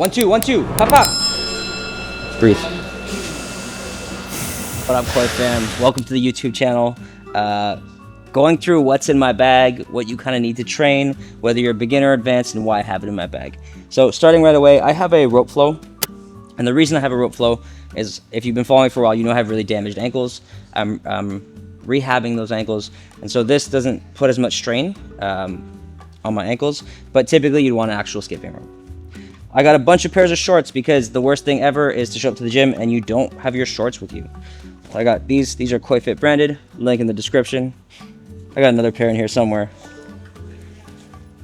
1, 2, 1, 2. Pop, pop. Breathe. What up, Koi fam? Welcome to the YouTube channel. Going through what's in my bag, what you kind of need to train, whether you're a beginner or advanced, and why I have it in my bag. So starting right away, I have a rope flow. And the reason I have a rope flow is, if you've been following me for a while, you know I have really damaged ankles. I'm rehabbing those ankles. And so this doesn't put as much strain on my ankles, but typically you'd want an actual skipping rope. I got a bunch of pairs of shorts because the worst thing ever is to show up to the gym and you don't have your shorts with you. I got these are Koi Fit branded, link in the description. I got another pair in here somewhere.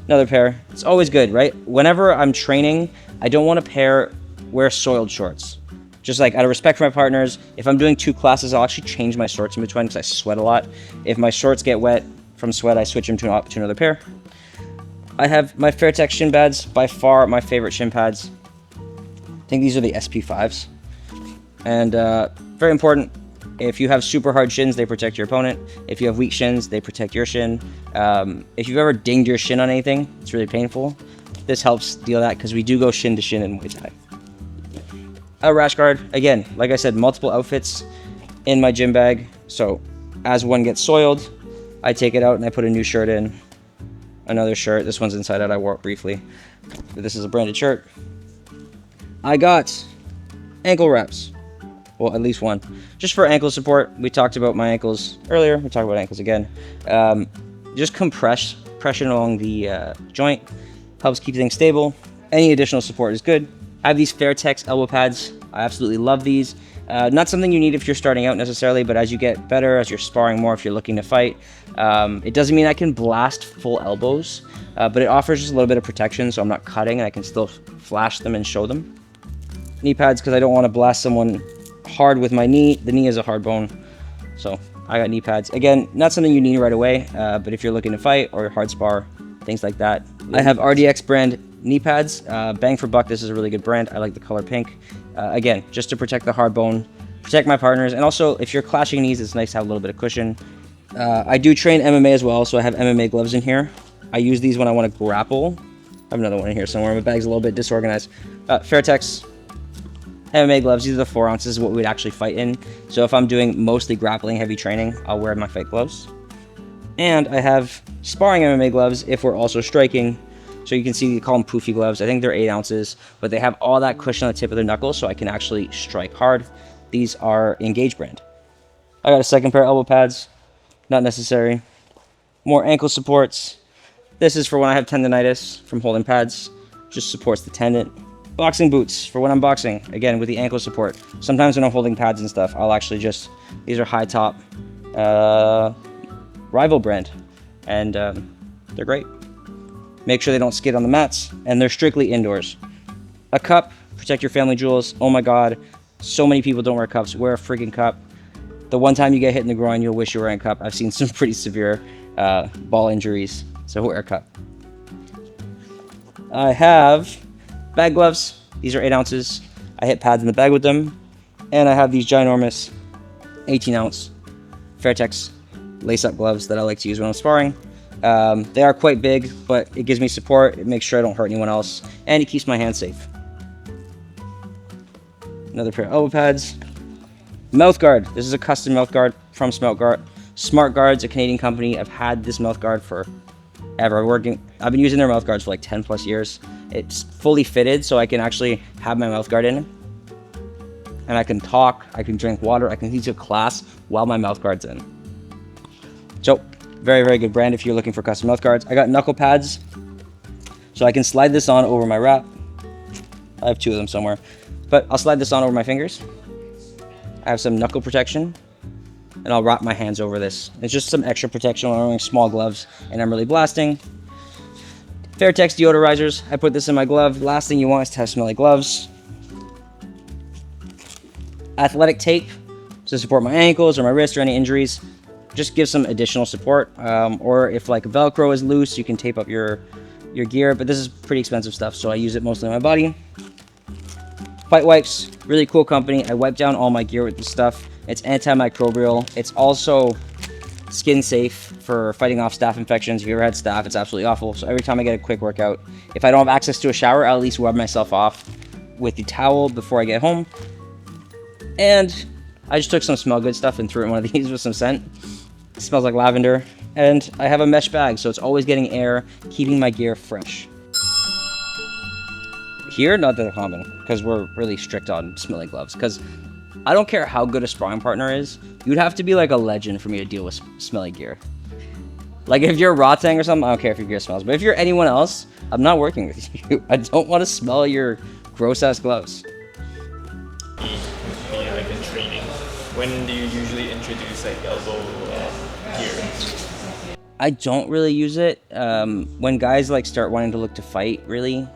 Another pair. It's always good, right? Whenever I'm training, I don't want to wear soiled shorts. Just like out of respect for my partners, if I'm doing 2 classes, I'll actually change my shorts in between because I sweat a lot. If my shorts get wet from sweat, I switch them to another pair. I have my Fairtex shin pads, by far my favorite shin pads. I think these are the SP5s. And very important, if you have super hard shins, they protect your opponent. If you have weak shins, they protect your shin. If you've ever dinged your shin on anything, it's really painful. This helps deal with that because we do go shin to shin in Muay Thai. A rash guard, again, like I said, multiple outfits in my gym bag. So as one gets soiled, I take it out and I put a new shirt in. Another shirt, this one's inside out, I wore it briefly. But this is a branded shirt. I got ankle wraps. Well, at least one. Just for ankle support. We talked about my ankles earlier. We'll talk about ankles again. Just compression along the joint. Helps keep things stable. Any additional support is good. I have these Fairtex elbow pads. I absolutely love these. Not something you need if you're starting out necessarily, but as you get better, as you're sparring more, if you're looking to fight, it doesn't mean I can blast full elbows, but it offers just a little bit of protection, so I'm not cutting and I can still flash them and show them. Knee pads, because I don't want to blast someone hard with my knee. The knee is a hard bone, so I got knee pads. Again, not something you need right away, but if you're looking to fight or hard spar, things like that. I have RDX brand knee pads. Bang for buck, this is a really good brand. I like the color pink. Again, just to protect the hard bone, protect my partners, and also if you're clashing knees, it's nice to have a little bit of cushion. I do train MMA as well, so I have MMA gloves in here. I use these when I want to grapple. I have another one in here somewhere. My bag's a little bit disorganized. Fairtex MMA gloves, these are the 4 ounces, what we'd actually fight in. So if I'm doing mostly grappling heavy training, I'll wear my fight gloves. And I have sparring MMA gloves if we're also striking. So you can see, you call them poofy gloves. I think they're 8 ounces, but they have all that cushion on the tip of the knuckles so I can actually strike hard. These are Engage brand. I got a second pair of elbow pads, not necessary. More ankle supports. This is for when I have tendonitis from holding pads, just supports the tendon. Boxing boots for when I'm boxing, again with the ankle support. Sometimes when I'm holding pads and stuff, I'll actually these are high top Rival brand, and they're great. Make sure they don't skid on the mats, and they're strictly indoors. A cup, protect your family jewels. Oh my God, so many people don't wear cups. Wear a freaking cup. The one time you get hit in the groin, you'll wish you were wearing a cup. I've seen some pretty severe ball injuries, so wear a cup. I have bag gloves. These are 8 ounces. I hit pads in the bag with them. And I have these ginormous 18 ounce Fairtex lace-up gloves that I like to use when I'm sparring. They are quite big, but it gives me support. It makes sure I don't hurt anyone else, and it keeps my hands safe. Another pair of elbow pads. Mouth guard. This is a custom mouth guard from Smart Guard's a Canadian company. I've had this mouth guard forever. I've been using their mouth guards for like 10 plus years. It's fully fitted, so I can actually have my mouth guard in, and I can talk, I can drink water, I can teach a class while my mouth guard's in. So, very, very good brand if you're looking for custom mouth guards. I got knuckle pads, so I can slide this on over my wrap. I have 2 of them somewhere, but I'll slide this on over my fingers. I have some knuckle protection, and I'll wrap my hands over this. It's just some extra protection when I'm wearing small gloves and I'm really blasting. Fairtex deodorizers. I put this in my glove. Last thing you want is to have smelly gloves. Athletic tape to support my ankles or my wrist or any injuries. Just give some additional support. Or if like Velcro is loose, you can tape up your gear. But this is pretty expensive stuff, so I use it mostly on my body. Fight wipes. Really cool company. I wipe down all my gear with this stuff. It's antimicrobial. It's also skin safe for fighting off staph infections. If you ever had staph, it's absolutely awful. So every time I get a quick workout, if I don't have access to a shower, I'll at least rub myself off with the towel before I get home. And I just took some smell good stuff and threw it in one of these with some scent. It smells like lavender. And I have a mesh bag, so it's always getting air, keeping my gear fresh. Here, not that common, because we're really strict on smelling gloves. Because I don't care how good a sparring partner is, you'd have to be like a legend for me to deal with smelly gear. Like if you're Rotang or something, I don't care if your gear smells. But if you're anyone else, I'm not working with you. I don't want to smell your gross ass gloves. Like in training, when do you usually introduce like elbow gear? I don't really use it. When guys like start wanting to look to fight, really,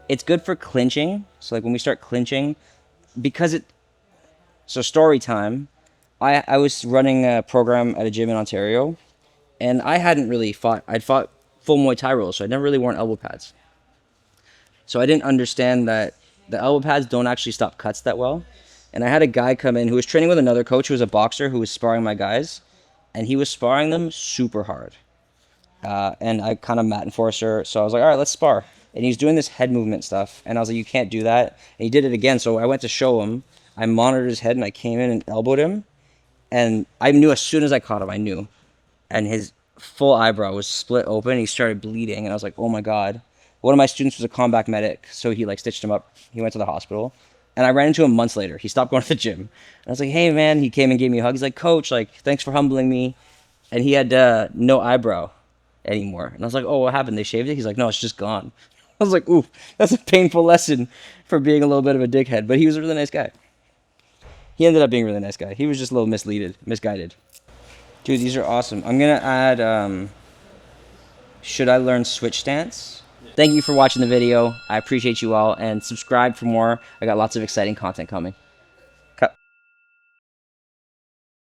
it's good for clinching. So like when we start clinching, because it. So story time. I was running a program at a gym in Ontario, and I hadn't really fought. I'd fought full Muay Thai rules, so I'd never really worn elbow pads. So I didn't understand that the elbow pads don't actually stop cuts that well. And I had a guy come in who was training with another coach who was a boxer who was sparring my guys, and he was sparring them super hard. And I kind of mat enforcer, so I was like, all right, let's spar. And he's doing this head movement stuff, and I was like, you can't do that. And he did it again, so I went to show him. I monitored his head, and I came in and elbowed him. And I knew as soon as I caught him, I knew. And his full eyebrow was split open. He started bleeding, and I was like, oh my God. One of my students was a combat medic, so he like stitched him up. He went to the hospital. And I ran into him months later. He stopped going to the gym. And I was like, hey, man. He came and gave me a hug. He's like, coach, like, thanks for humbling me. And he had no eyebrow anymore. And I was like, oh, what happened? They shaved it? He's like, no, it's just gone. I was like, ooh, that's a painful lesson for being a little bit of a dickhead. But he was a really nice guy. He ended up being a really nice guy. He was just a little misguided. Dude, these are awesome. I'm going to add, should I learn switch stance? Thank you for watching the video. I appreciate you all, and subscribe for more. I got lots of exciting content coming.